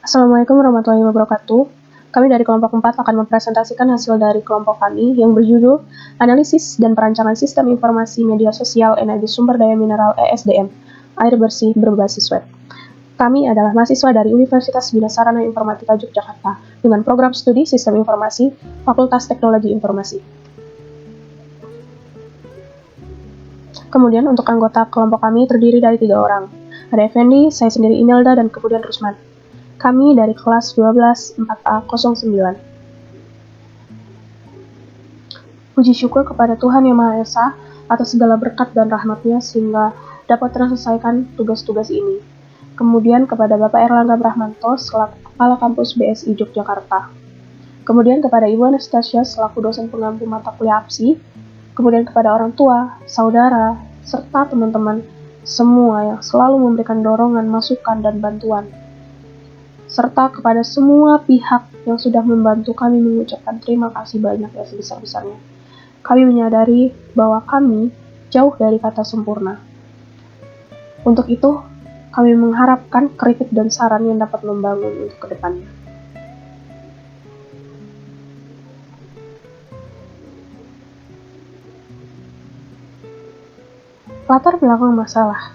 Assalamualaikum warahmatullahi wabarakatuh. Kami dari kelompok 4 akan mempresentasikan hasil dari kelompok kami yang berjudul Analisis dan Perancangan Sistem Informasi Media Sosial Energi Sumber Daya Mineral ESDM, Air Bersih Berbasis Web. Kami adalah mahasiswa dari Universitas Bina Sarana Informatika Yogyakarta dengan program studi Sistem Informasi, Fakultas Teknologi Informasi. Kemudian untuk anggota kelompok kami terdiri dari 3 orang. Ada Effendi, saya sendiri Imelda, dan kemudian Rusman. Kami dari kelas 12 4A09. Puji syukur kepada Tuhan Yang Maha Esa atas segala berkat dan rahmat-Nya sehingga dapat terselesaikan tugas-tugas ini. Kemudian kepada Bapak Erlangga Brahmanto selaku Kepala Kampus BSI Yogyakarta. Kemudian kepada Ibu Anastasia selaku dosen pengampu mata kuliah APSI. Kemudian kepada orang tua, saudara, serta teman-teman semua yang selalu memberikan dorongan, masukan, dan bantuan. Serta kepada semua pihak yang sudah membantu kami mengucapkan terima kasih banyak ya sebesar-besarnya. Kami menyadari bahwa kami jauh dari kata sempurna. Untuk itu, kami mengharapkan kritik dan saran yang dapat membangun untuk kedepannya. Latar belakang masalah.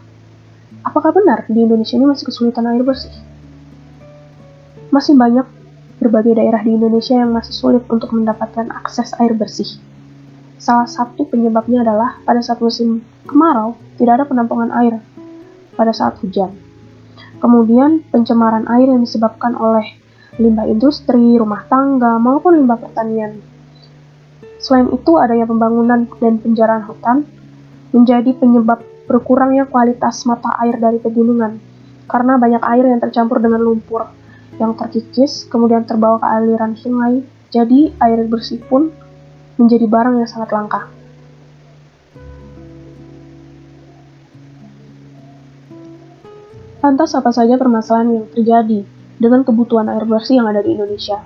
Apakah benar di Indonesia ini masih kesulitan air bersih? Masih banyak berbagai daerah di Indonesia yang masih sulit untuk mendapatkan akses air bersih. Salah satu penyebabnya adalah pada saat musim kemarau tidak ada penampungan air pada saat hujan. Kemudian pencemaran air yang disebabkan oleh limbah industri, rumah tangga, maupun limbah pertanian. Selain itu adanya pembangunan dan penjarahan hutan menjadi penyebab berkurangnya kualitas mata air dari pegunungan karena banyak air yang tercampur dengan lumpur yang terkikis, kemudian terbawa ke aliran sungai, jadi air bersih pun menjadi barang yang sangat langka. Lantas apa saja permasalahan yang terjadi dengan kebutuhan air bersih yang ada di Indonesia?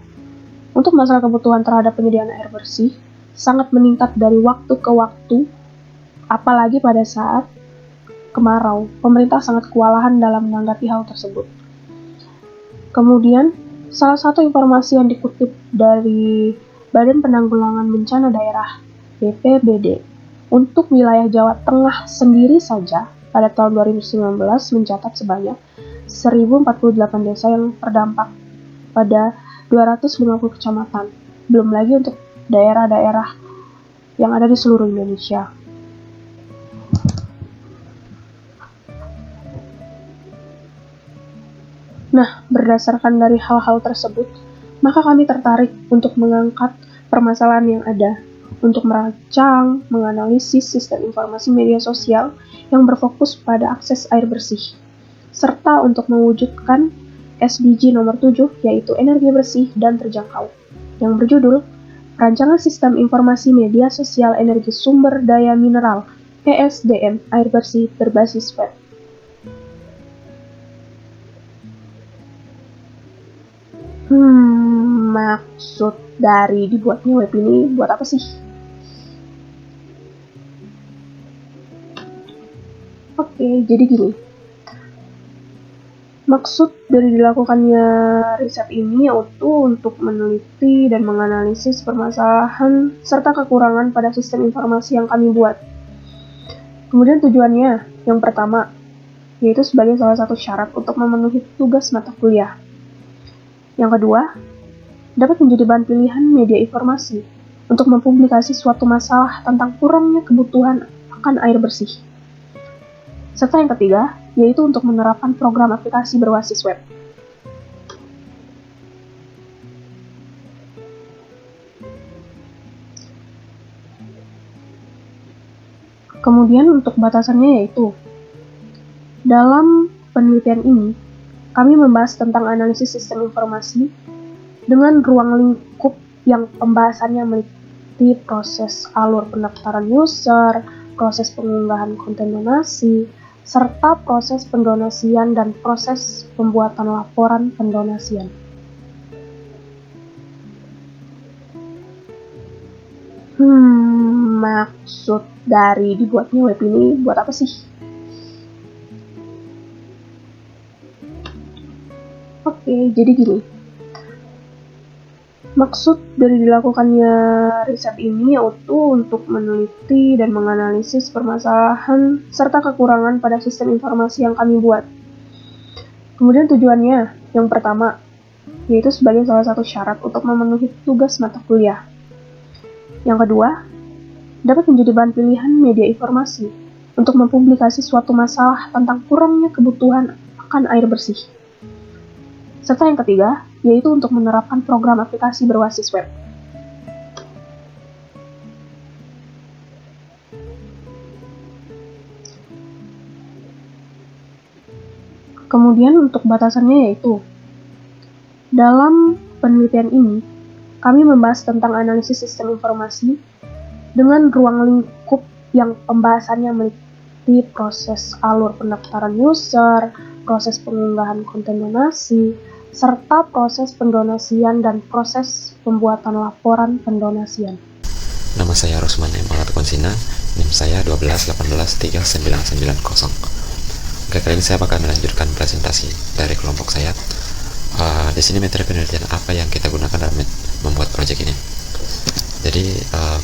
Untuk masalah kebutuhan terhadap penyediaan air bersih, sangat meningkat dari waktu ke waktu, apalagi pada saat kemarau. Pemerintah sangat kewalahan dalam menanggapi hal tersebut. Kemudian, salah satu informasi yang dikutip dari Badan Penanggulangan Bencana Daerah BPBD untuk wilayah Jawa Tengah sendiri saja pada tahun 2019 mencatat sebanyak 1048 desa yang terdampak pada 250 kecamatan. Belum lagi untuk daerah-daerah yang ada di seluruh Indonesia. Nah, berdasarkan dari hal-hal tersebut, maka kami tertarik untuk mengangkat permasalahan yang ada, untuk merancang, menganalisis sistem informasi media sosial yang berfokus pada akses air bersih, serta untuk mewujudkan SDG nomor 7, yaitu energi bersih dan terjangkau, yang berjudul Perancangan Sistem Informasi Media Sosial Energi Sumber Daya Mineral ESDM Air Bersih Berbasis Web. Maksud dari dibuatnya web ini buat apa sih? Oke, jadi gini. Maksud dari dilakukannya riset ini yaitu untuk meneliti dan menganalisis permasalahan serta kekurangan pada sistem informasi yang kami buat. Kemudian tujuannya, yang pertama, yaitu sebagai salah satu syarat untuk memenuhi tugas mata kuliah. Yang kedua, dapat menjadi bahan pilihan media informasi untuk mempublikasi suatu masalah tentang kurangnya kebutuhan akan air bersih. Serta yang ketiga, yaitu untuk menerapkan program aplikasi berbasis web. Kemudian untuk batasannya yaitu, dalam penelitian ini, kami membahas tentang analisis sistem informasi dengan ruang lingkup yang pembahasannya meliputi proses alur pendaftaran user, proses pengunggahan konten donasi, serta proses pendonasian dan proses pembuatan laporan pendonasian. Maksud dari dibuatnya web ini buat apa sih? Oke, jadi gini. Maksud dari dilakukannya riset ini yaitu untuk meneliti dan menganalisis permasalahan serta kekurangan pada sistem informasi yang kami buat. Kemudian tujuannya, yang pertama, yaitu sebagai salah satu syarat untuk memenuhi tugas mata kuliah. Yang kedua, dapat menjadi bahan pilihan media informasi untuk mempublikasi suatu masalah tentang kurangnya kebutuhan akan air bersih. Serta yang ketiga, yaitu untuk menerapkan program aplikasi berbasis web. Kemudian untuk batasannya yaitu, dalam penelitian ini, kami membahas tentang analisis sistem informasi dengan ruang lingkup yang pembahasannya meliputi proses alur pendaftaran user, proses pengunggahan konten donasi, serta proses pendonasian dan proses pembuatan laporan pendonasian. Nama saya Rosman Emangat Konsina, NIM saya 121839990. Oke, kali ini saya bakal melanjutkan presentasi dari kelompok saya. Di sini materi penelitian apa yang kita gunakan dalam membuat proyek ini. Jadi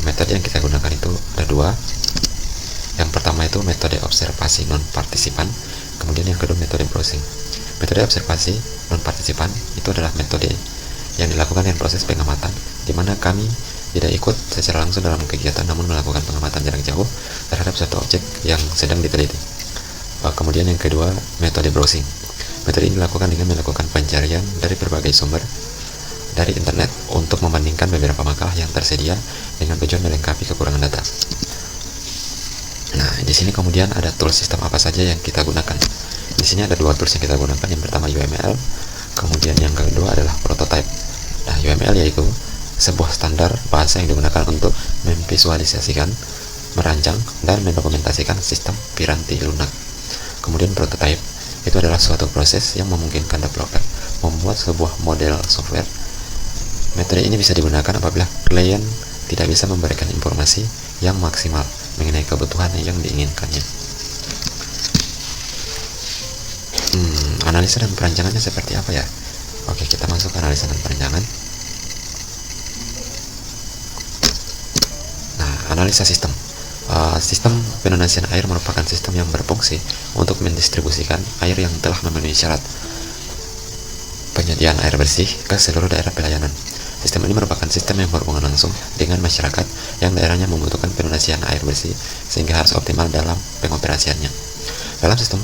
metode yang kita gunakan itu ada dua. Yang pertama itu metode observasi non-partisipan, kemudian yang kedua metode browsing. Metode observasi non-partisipan itu adalah metode yang dilakukan dengan proses pengamatan, di mana kami tidak ikut secara langsung dalam kegiatan namun melakukan pengamatan jarak jauh terhadap suatu objek yang sedang diteliti. Kemudian yang kedua, metode browsing. Metode ini dilakukan dengan melakukan pencarian dari berbagai sumber dari internet untuk membandingkan beberapa makalah yang tersedia dengan tujuan melengkapi kekurangan data. Nah, di sini kemudian ada tools sistem apa saja yang kita gunakan. Di sini ada dua tools yang kita gunakan. Yang pertama UML, kemudian yang kedua adalah prototype. Nah, UML yaitu sebuah standar bahasa yang digunakan untuk memvisualisasikan, merancang, dan mendokumentasikan sistem piranti lunak. Kemudian prototype itu adalah suatu proses yang memungkinkan developer membuat sebuah model software. Metode ini bisa digunakan apabila klien tidak bisa memberikan informasi yang maksimal mengenai kebutuhan yang diinginkannya. Analisa dan perancangannya seperti apa ya? Oke, kita masuk ke analisa dan perancangan. Nah, analisa sistem. Sistem pendonasian air merupakan sistem yang berfungsi untuk mendistribusikan air yang telah memenuhi syarat penyediaan air bersih ke seluruh daerah pelayanan. Sistem ini merupakan sistem yang berhubungan langsung dengan masyarakat yang daerahnya membutuhkan pendonasian air bersih sehingga harus optimal dalam pengoperasiannya. Dalam sistem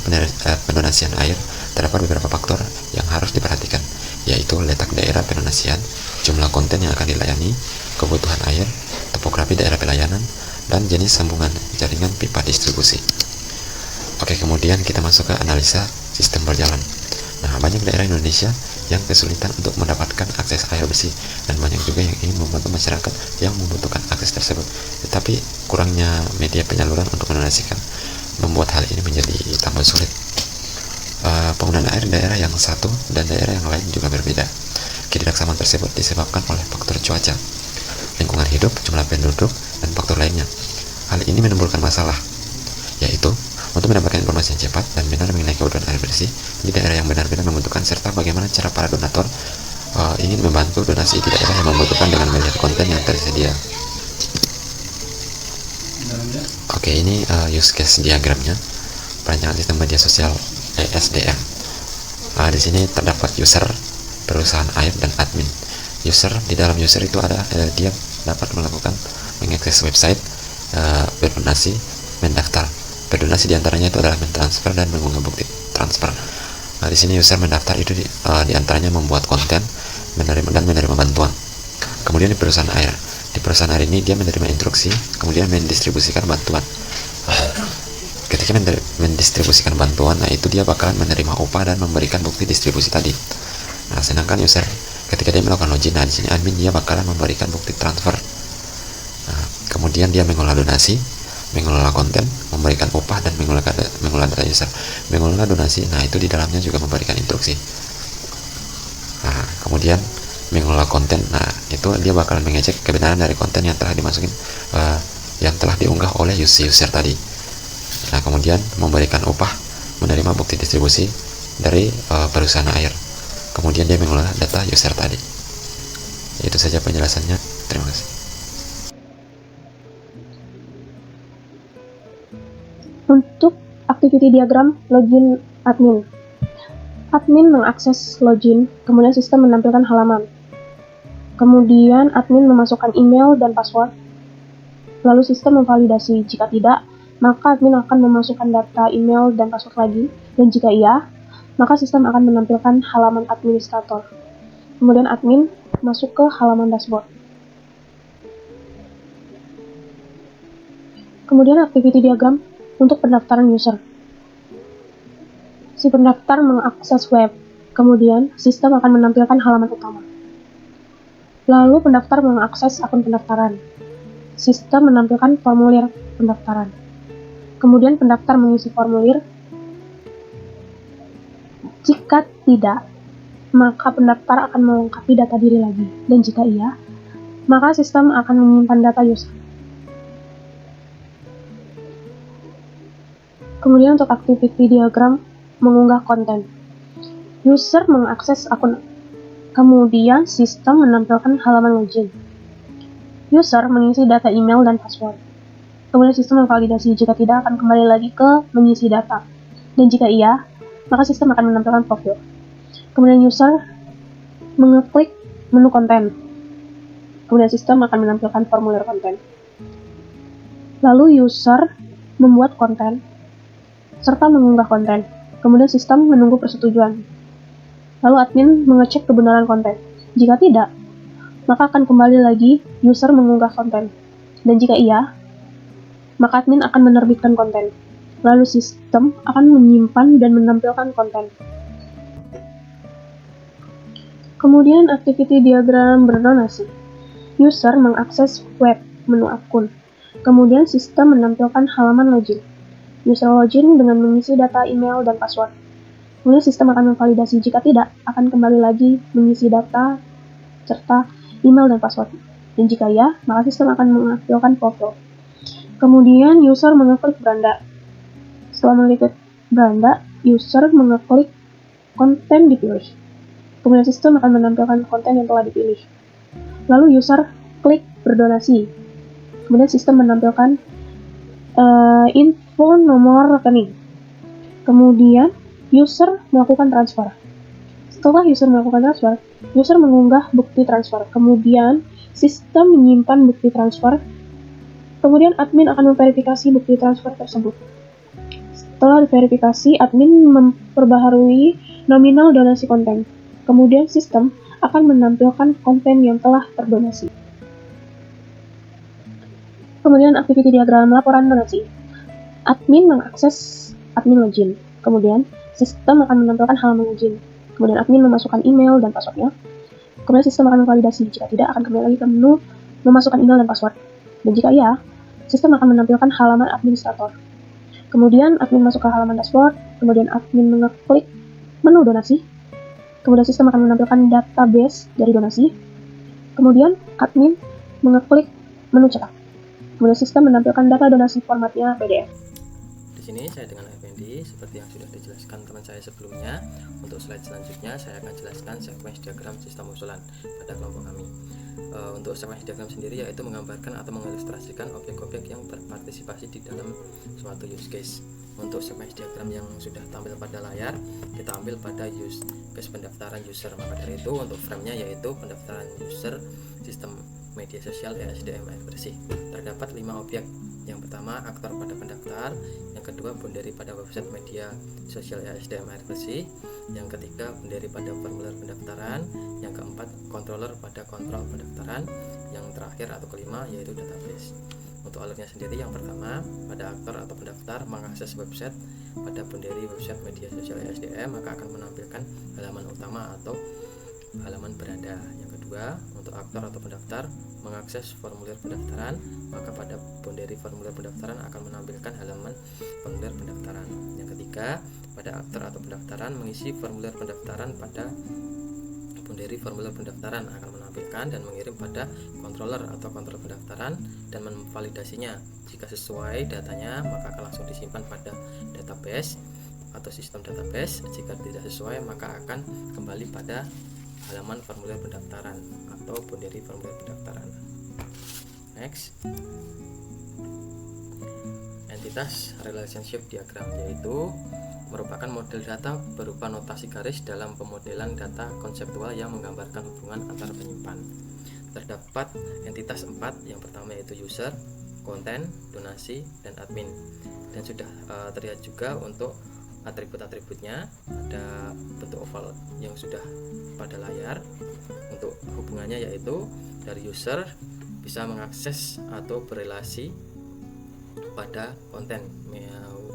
pendonasian air terdapat beberapa faktor yang harus diperhatikan, yaitu letak daerah pendonasian, jumlah konten yang akan dilayani, kebutuhan air, topografi daerah pelayanan, dan jenis sambungan jaringan pipa distribusi. Oke, kemudian kita masuk ke analisa sistem berjalan. Nah, banyak daerah Indonesia yang kesulitan untuk mendapatkan akses air bersih, dan banyak juga yang ingin membantu masyarakat yang membutuhkan akses tersebut. Tetapi kurangnya media penyaluran untuk mendonasikan membuat hal ini menjadi tambah sulit. Penggunaan air daerah yang satu dan daerah yang lain juga berbeda. Ketidaksamaan tersebut disebabkan oleh faktor cuaca, lingkungan hidup, jumlah penduduk, dan faktor lainnya. Hal ini menimbulkan masalah, yaitu untuk mendapatkan informasi yang cepat dan benar mengenai kebutuhan air bersih di daerah yang benar-benar membutuhkan, serta bagaimana cara para donatur ingin membantu donasi di daerah yang membutuhkan dengan melihat konten yang tersedia. Oke, ini use case diagramnya, perancangan sistem media sosial ESDM. Di sini terdapat user, perusahaan air, dan admin. User, di dalam user itu ada dia dapat melakukan mengakses website, berdonasi, mendaftar. Berdonasi diantaranya itu adalah mentransfer dan mengunggah bukti transfer. Di sini user mendaftar itu diantaranya membuat konten, menerima bantuan. Kemudian di perusahaan air, ini dia menerima instruksi, kemudian mendistribusikan bantuan. Ketika mendistribusikan bantuan, nah itu dia bakalan menerima upah dan memberikan bukti distribusi tadi. Nah, sedangkan user ketika dia melakukan login, nah di sini admin dia bakalan memberikan bukti transfer. Nah, kemudian dia mengolah donasi, mengelola konten, memberikan upah, dan mengolah data user. Mengelola donasi, nah itu di dalamnya juga memberikan instruksi. Nah, kemudian mengelola konten, nah itu dia bakalan mengecek kebenaran dari konten yang telah dimasukin, yang telah diunggah oleh user tadi. Nah, kemudian memberikan upah, menerima bukti distribusi dari perusahaan air. kemudian dia mengolah data user tadi. Itu saja penjelasannya. Terima kasih. Untuk activity diagram login admin. Admin mengakses login, kemudian sistem menampilkan halaman. Kemudian admin memasukkan email dan password, lalu sistem memvalidasi. Jika tidak, maka admin akan memasukkan data email dan password lagi, dan jika iya, maka sistem akan menampilkan halaman administrator. Kemudian admin masuk ke halaman dashboard. Kemudian activity diagram untuk pendaftaran user. Si pendaftar mengakses web, kemudian sistem akan menampilkan halaman utama. Lalu pendaftar mengakses akun pendaftaran. Sistem menampilkan formulir pendaftaran. Kemudian pendaftar mengisi formulir. Jika tidak, maka pendaftar akan melengkapi data diri lagi. Dan jika iya, maka sistem akan menyimpan data user. Kemudian untuk activity diagram mengunggah konten. User mengakses akun. Kemudian sistem menampilkan halaman login. User mengisi data email dan password. Kemudian sistem memvalidasi. Jika tidak, akan kembali lagi ke mengisi data. Dan jika iya, maka sistem akan menampilkan profil. Kemudian user mengeklik menu konten. Kemudian sistem akan menampilkan formulir konten. Lalu user membuat konten serta mengunggah konten. Kemudian sistem menunggu persetujuan. Lalu admin mengecek kebenaran konten. Jika tidak, maka akan kembali lagi user mengunggah konten. Dan jika iya, maka admin akan menerbitkan konten. Lalu sistem akan menyimpan dan menampilkan konten. Kemudian activity diagram berdonasi. User mengakses web, menu akun. Kemudian sistem menampilkan halaman login. User login dengan mengisi data email dan password. Kemudian sistem akan memvalidasi. Jika tidak, akan kembali lagi mengisi data serta email dan password. Dan jika ya, maka sistem akan menampilkan profil. Kemudian user mengeklik beranda. Setelah mengeklik beranda, user mengeklik konten dipilih. Kemudian sistem akan menampilkan konten yang telah dipilih. Lalu user klik berdonasi. Kemudian sistem menampilkan info nomor rekening. Kemudian user melakukan transfer. Setelah user melakukan transfer, user mengunggah bukti transfer. Kemudian sistem menyimpan bukti transfer. Kemudian admin akan memverifikasi bukti transfer tersebut. Setelah diverifikasi, admin memperbaharui nominal donasi konten. Kemudian sistem akan menampilkan konten yang telah terdonasi. Kemudian activity diagram laporan donasi. Admin mengakses admin login. Kemudian sistem akan menampilkan halaman login. Kemudian admin memasukkan email dan passwordnya. Kemudian sistem akan memvalidasi. Jika tidak, akan kembali lagi ke menu memasukkan email dan password. Dan jika iya, sistem akan menampilkan halaman administrator. Kemudian admin masuk ke halaman dashboard. Kemudian admin mengeklik menu donasi. Kemudian sistem akan menampilkan database dari donasi. Kemudian admin mengeklik menu cetak. Kemudian sistem menampilkan data donasi formatnya PDF. Di sini saya dengan Effendi, seperti yang sudah dijelaskan teman saya sebelumnya. Untuk slide selanjutnya saya akan jelaskan sequence diagram sistem usulan pada kelompok kami. Untuk sequence diagram sendiri yaitu menggambarkan atau mengilustrasikan objek-objek yang berpartisipasi di dalam suatu use case. Untuk sequence diagram yang sudah tampil pada layar, kita ambil pada use case pendaftaran user. Maka dari itu untuk frame-nya yaitu pendaftaran user sistem media sosial ESDM air bersih. Terdapat 5 objek. Yang pertama, aktor pada pendaftar. Yang kedua, boundary pada website media sosial ESDM air bersih. Yang ketiga, boundary pada formulir pendaftaran. Yang keempat, controller pada kontrol pendaftaran. Yang terakhir atau kelima yaitu database. Untuk alurnya sendiri, yang pertama, pada aktor atau pendaftar mengakses website pada boundary website media sosial ESDM, maka akan menampilkan halaman utama atau halaman beranda. Yang kedua, untuk aktor atau pendaftar mengakses formulir pendaftaran, maka pada boundary formulir pendaftaran akan menampilkan halaman formulir pendaftaran. Yang ketiga, pada aktor atau pendaftaran mengisi formulir pendaftaran pada boundary formulir pendaftaran akan menampilkan dan mengirim pada controller atau kontrol pendaftaran dan memvalidasinya. Jika sesuai datanya, maka akan langsung disimpan pada database atau sistem database. Jika tidak sesuai maka akan kembali pada halaman formulir pendaftaran atau bunderi formulir pendaftaran. Next, entitas relationship diagram, yaitu merupakan model data berupa notasi garis dalam pemodelan data konseptual yang menggambarkan hubungan antar penyimpan. Terdapat entitas 4, yang pertama yaitu user, konten, donasi, dan admin. Dan sudah terlihat juga untuk atribut-atributnya, ada bentuk oval yang sudah pada layar. Untuk hubungannya yaitu dari user bisa mengakses atau berelasi pada konten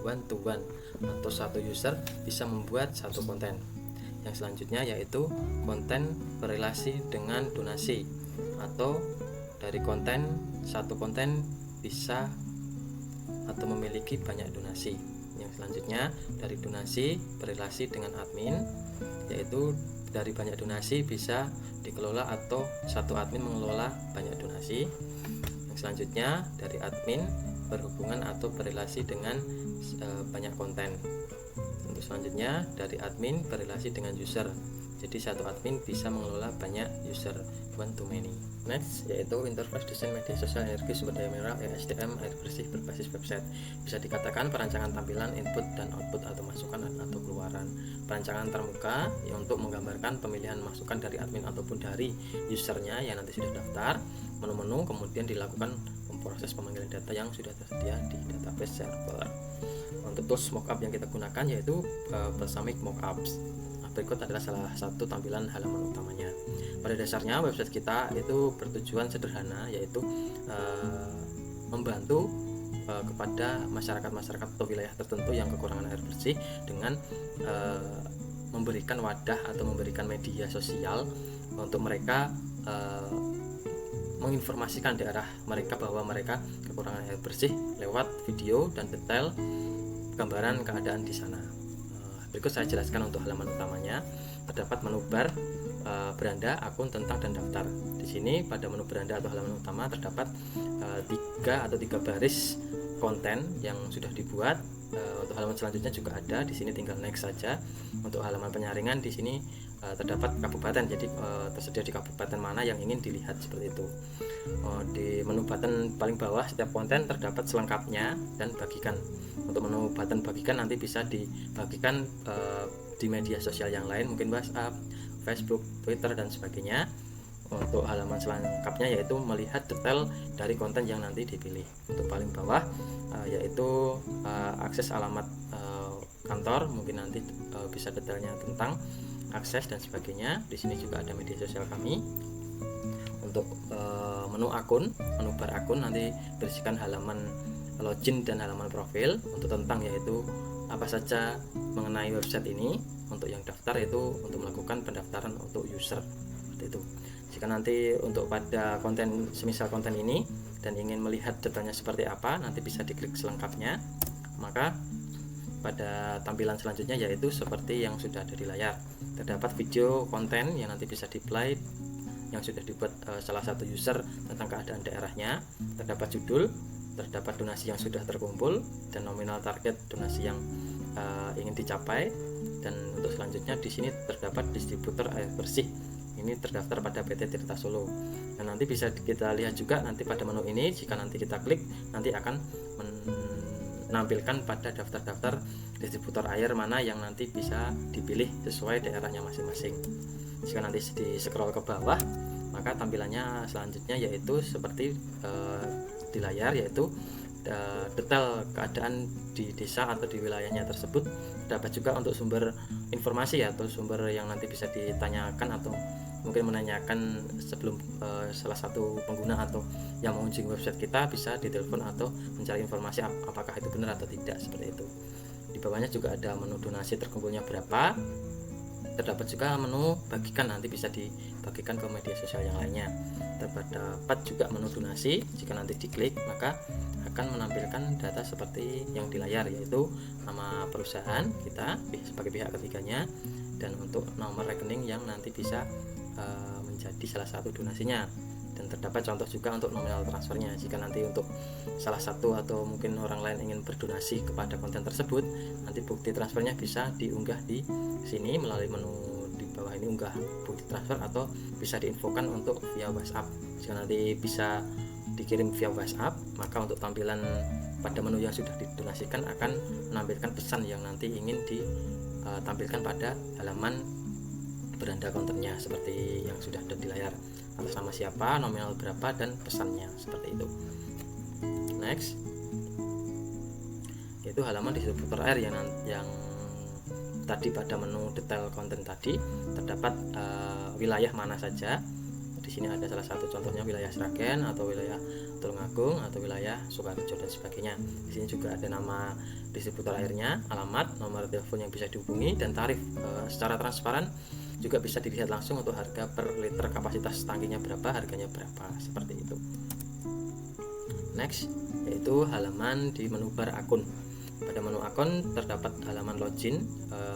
one to one, atau satu user bisa membuat satu konten. Yang selanjutnya yaitu konten berelasi dengan donasi, atau dari konten, satu konten bisa atau memiliki banyak donasi. Yang selanjutnya dari donasi berelasi dengan admin, yaitu dari banyak donasi bisa dikelola atau satu admin mengelola banyak donasi. Yang selanjutnya dari admin berhubungan atau berelasi dengan banyak konten. Untuk selanjutnya dari admin berelasi dengan user, jadi satu admin bisa mengelola banyak user, one to many. Next, yaitu interface desain media sosial energi sumber daya mineral (HDM) air bersih berbasis website. Bisa dikatakan perancangan tampilan input dan output atau masukan atau keluaran. Perancangan terbuka untuk menggambarkan pemilihan masukan dari admin ataupun dari usernya yang nanti sudah daftar, menu-menu, kemudian dilakukan proses pemanggilan data yang sudah tersedia di database server. Untuk tools mockup yang kita gunakan yaitu Balsamiq Mockups. Berikut adalah salah satu tampilan halaman utamanya. Pada dasarnya website kita itu bertujuan sederhana, yaitu membantu kepada masyarakat atau wilayah tertentu yang kekurangan air bersih dengan memberikan wadah atau memberikan media sosial untuk mereka menginformasikan daerah mereka bahwa mereka kekurangan air bersih lewat video dan detail gambaran keadaan di sana. Berikut saya jelaskan untuk halaman utamanya. Terdapat menu bar, beranda, akun, tentang, dan daftar. Di sini pada menu beranda atau halaman utama terdapat 3 baris konten yang sudah dibuat. Untuk halaman selanjutnya juga ada. Di sini tinggal next saja. Untuk halaman penyaringan di sini terdapat kabupaten, jadi tersedia di kabupaten mana yang ingin dilihat seperti itu. Di menu button paling bawah setiap konten terdapat selengkapnya dan bagikan. Untuk menu button bagikan nanti bisa dibagikan di media sosial yang lain, mungkin WhatsApp, Facebook, Twitter, dan sebagainya. Untuk halaman selengkapnya yaitu melihat detail dari konten yang nanti dipilih. Untuk paling bawah yaitu akses alamat kantor, mungkin nanti bisa detailnya tentang akses dan sebagainya. Di sini juga ada media sosial kami. Untuk menu akun, menu bar akun nanti berisikan halaman login dan halaman profil. Untuk tentang yaitu apa saja mengenai website ini. Untuk yang daftar itu untuk melakukan pendaftaran untuk user, seperti itu. Jika nanti untuk pada konten semisal konten ini dan ingin melihat detailnya seperti apa, nanti bisa diklik selengkapnya. Maka pada tampilan selanjutnya yaitu seperti yang sudah ada di layar. Terdapat video konten yang nanti bisa di-play yang sudah dibuat salah satu user tentang keadaan daerahnya. Terdapat judul, terdapat donasi yang sudah terkumpul dan nominal target donasi yang ingin dicapai. Dan untuk selanjutnya di sini terdapat distributor air bersih. Ini terdaftar pada PT Tirta Solo. Dan nanti bisa kita lihat juga nanti pada menu ini, jika nanti kita klik nanti akan menampilkan pada daftar-daftar distributor air mana yang nanti bisa dipilih sesuai daerahnya masing-masing. Jika nanti di scroll ke bawah, maka tampilannya selanjutnya yaitu seperti di layar, yaitu detail keadaan di desa atau di wilayahnya tersebut. Dapat juga untuk sumber informasi atau sumber yang nanti bisa ditanyakan atau mungkin menanyakan sebelum salah satu pengguna atau yang mengunjungi website kita bisa ditelepon atau mencari informasi apakah itu benar atau tidak, seperti itu. Di bawahnya juga ada menu donasi terkumpulnya berapa. Terdapat juga menu bagikan, nanti bisa dibagikan ke media sosial yang lainnya. Terdapat juga menu donasi, jika nanti diklik maka akan menampilkan data seperti yang di layar, yaitu nama perusahaan kita sebagai pihak ketiganya dan untuk nomor rekening yang nanti bisa menjadi salah satu donasinya. Dan terdapat contoh juga untuk nominal transfernya. Jika nanti untuk salah satu atau mungkin orang lain ingin berdonasi kepada konten tersebut, nanti bukti transfernya bisa diunggah di sini melalui menu di bawah ini, unggah bukti transfer, atau bisa diinfokan untuk via WhatsApp. Jika nanti bisa dikirim via WhatsApp, maka untuk tampilan pada menu yang sudah didonasikan akan menampilkan pesan yang nanti ingin ditampilkan pada halaman beranda kontennya, seperti yang sudah ada di layar, atas nama siapa, nominal berapa, dan pesannya, seperti itu. Next, yaitu halaman distributor air yang tadi pada menu detail konten tadi terdapat wilayah mana saja. Di sini ada salah satu contohnya wilayah Sragen atau wilayah Tulungagung atau wilayah Sukoharjo dan sebagainya. Di sini juga ada nama distributor airnya, alamat, nomor telepon yang bisa dihubungi, dan tarif. Secara transparan juga bisa dilihat langsung untuk harga per liter, kapasitas tangkinya berapa, harganya berapa, seperti itu. Next, yaitu halaman di menu bar akun. Pada menu akun terdapat halaman login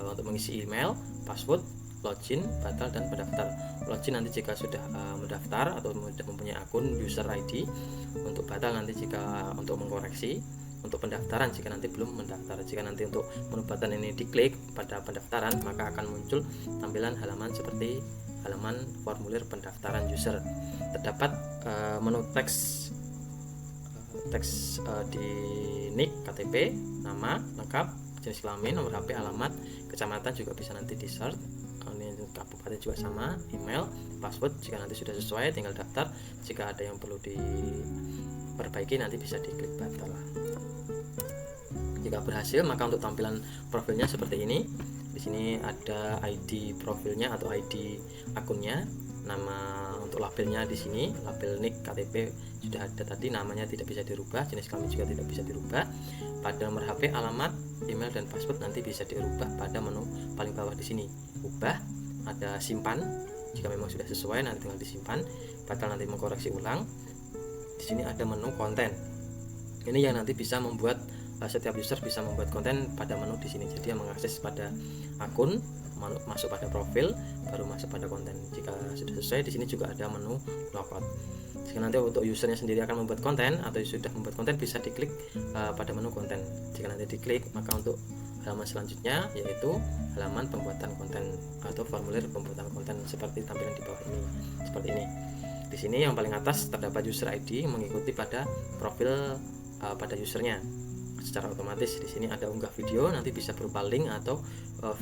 untuk mengisi email, password, login, batal, dan pendaftar. Login nanti jika sudah mendaftar atau sudah mempunyai akun user ID. Untuk batal nanti jika untuk mengkoreksi. Untuk pendaftaran jika nanti belum mendaftar. Jika nanti untuk menu button ini diklik pada pendaftaran, maka akan muncul tampilan halaman seperti halaman formulir pendaftaran user. Terdapat menu teks di nick, KTP, nama lengkap, jenis kelamin, nomor HP, alamat, kecamatan juga bisa nanti di search. Ini kabupaten juga sama, email, password. Jika nanti sudah sesuai tinggal daftar. Jika ada yang perlu diperbaiki nanti bisa diklik batal. Jika berhasil, maka untuk tampilan profilnya seperti ini. Di sini ada ID profilnya atau ID akunnya, nama untuk labelnya di sini, label nick, KTP sudah ada tadi, namanya tidak bisa dirubah, jenis kelamin juga tidak bisa dirubah. Pada nomor HP, alamat, email, dan password nanti bisa dirubah pada menu paling bawah di sini. Ubah, ada simpan, jika memang sudah sesuai nanti tinggal disimpan. Batal nanti mengkoreksi ulang. Di sini ada menu konten. Ini yang nanti bisa membuat setiap user bisa membuat konten pada menu di sini. Jadi yang mengakses pada akun, masuk pada profil, baru masuk pada konten. Jika sudah selesai, di sini juga ada menu logout. Jika nanti untuk usernya sendiri akan membuat konten atau sudah membuat konten, bisa diklik pada menu konten. Jika nanti diklik, maka untuk halaman selanjutnya yaitu halaman pembuatan konten atau formulir pembuatan konten seperti tampilan di bawah ini, seperti ini. Di sini yang paling atas terdapat user ID mengikuti pada profil pada usernya. Secara otomatis di sini ada unggah video, nanti bisa berupa link atau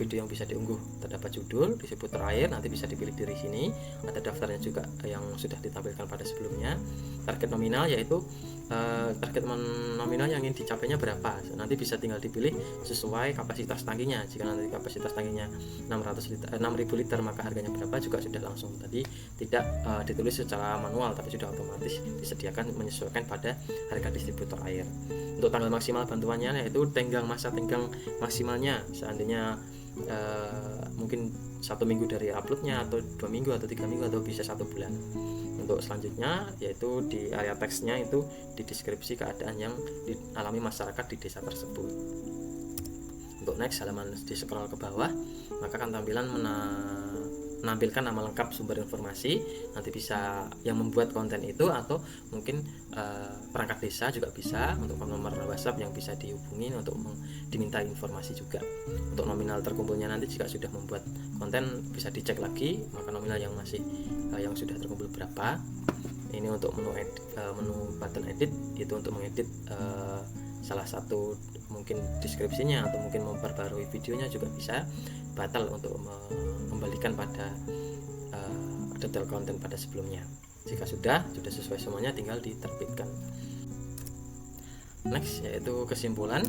video yang bisa diunggah. Terdapat judul, distributor air, nanti bisa dipilih dari sini. Ada daftarnya juga yang sudah ditampilkan pada sebelumnya. Target nominal yaitu target nominal yang ingin dicapainya berapa. Nanti bisa tinggal dipilih sesuai kapasitas tangkinya. Jika nanti kapasitas tangkinya 6.000 liter, maka harganya berapa juga sudah langsung tadi, tidak ditulis secara manual, tapi sudah otomatis disediakan menyesuaikan pada harga distributor air. Untuk tanggal maksimal bantuannya yaitu masa tenggang maksimalnya, seandainya mungkin 1 minggu dari uploadnya, atau 2 minggu atau 3 minggu, atau bisa 1 bulan. Untuk selanjutnya yaitu di area teksnya itu di deskripsi keadaan yang dialami masyarakat di desa tersebut. Untuk next, halaman di scroll ke bawah, maka akan tampilan menampilkan nama lengkap sumber informasi. Nanti bisa yang membuat konten itu, atau mungkin perangkat desa juga bisa, untuk nomor WhatsApp yang bisa dihubungi untuk diminta informasi juga. Untuk nominal terkumpulnya nanti jika sudah membuat konten bisa dicek lagi, maka nominal yang masih yang sudah terkumpul berapa. Ini untuk menu button edit, itu untuk mengedit salah satu mungkin deskripsinya atau mungkin memperbarui videonya juga bisa. Batal untuk mengembalikan pada detail konten pada sebelumnya. Jika sudah sesuai semuanya, tinggal diterbitkan. Next yaitu kesimpulan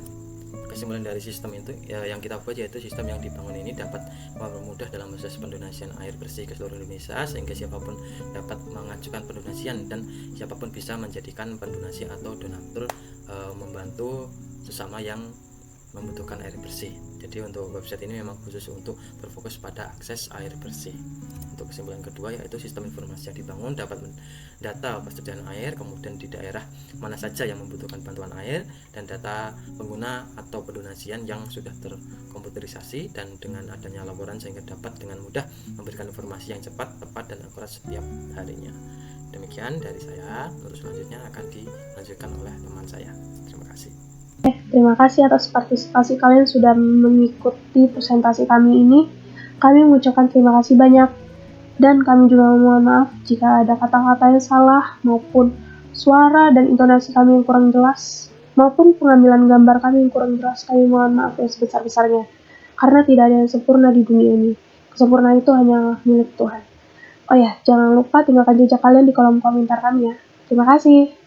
dari sistem itu yang kita buat, yaitu sistem yang dibangun ini dapat mempermudah dalam proses pendonasian air bersih ke seluruh Indonesia, sehingga siapapun dapat mengajukan pendonasian dan siapapun bisa menjadikan pendonasi atau donatur, membantu sesama yang membutuhkan air bersih. Jadi untuk website ini memang khusus untuk berfokus pada akses air bersih. Untuk kesimpulan kedua yaitu sistem informasi yang dibangun dapat data persediaan air, kemudian di daerah mana saja yang membutuhkan bantuan air, dan data pengguna atau pendonasian yang sudah terkomputerisasi dan dengan adanya laporan, sehingga dapat dengan mudah memberikan informasi yang cepat, tepat, dan akurat setiap harinya. Demikian dari saya, untuk selanjutnya akan dilanjutkan oleh teman saya. Terima kasih. Terima kasih atas partisipasi kalian sudah mengikuti presentasi kami ini. Kami mengucapkan terima kasih banyak. Dan kami juga mohon maaf jika ada kata-kata yang salah maupun suara dan intonasi kami yang kurang jelas maupun pengambilan gambar kami yang kurang jelas. Kami mohon maaf yang sebesar-besarnya. Karena tidak ada yang sempurna di dunia ini. Kesempurnaan itu hanya milik Tuhan. Oh ya, jangan lupa tinggalkan jejak kalian di kolom komentar kami ya. Terima kasih.